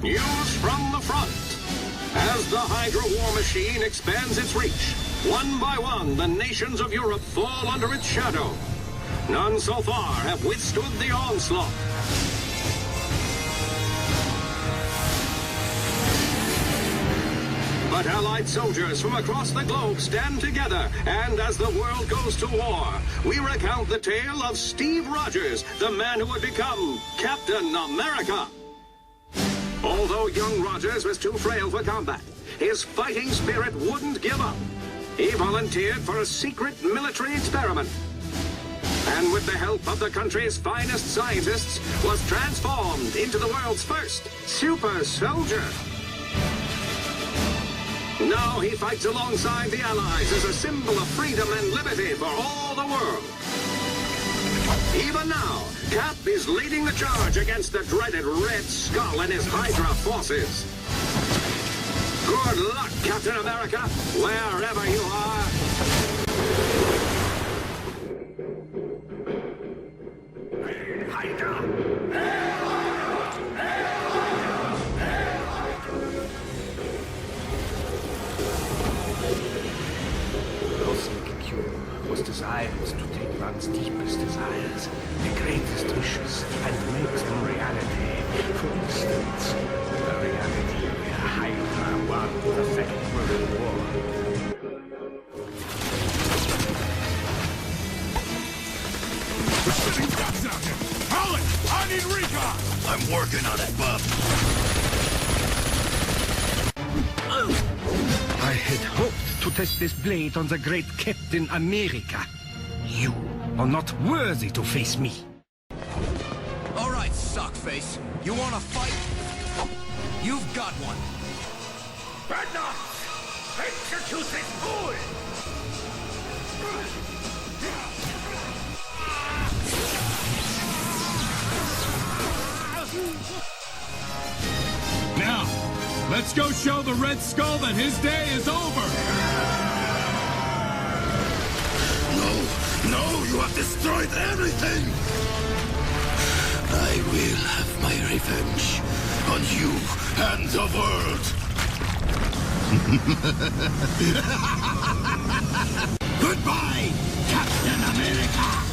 News from the front. As the Hydra war machine expands its reach, one by one, the nations of Europe fall under its shadow. None so far have withstood the onslaught. But Allied soldiers from across the globe stand together, and as the world goes to war, we recount the tale of Steve Rogers, the man who would become Captain America. Although young Rogers was too frail for combat, his fighting spirit wouldn't give up. He volunteered for a secret military experiment, and with the help of the country's finest scientists, was transformed into the world's first super soldier. Now he fights alongside the Allies as a symbol of freedom and liberty for all the world. Even now, Cap is leading the charge against the dreaded Red Skull and his Hydra forces. Good luck, Captain America, wherever you are. Hydra! Was designed to take man's deepest desires, the greatest wishes, and make them reality. For instance, the reality where Hydra won the Second World War. There's shooting guns out here! Holland, I need recon! I'm working on it, bub. I had hoped to test this blade on the great Captain America. You are not worthy to face me. All right, suckface. You want to fight? You've got one. Badnut! Execute this fool! Now, let's go show the Red Skull that his day is over! No, you have destroyed everything! I will have my revenge on you and the world! Goodbye, Captain America!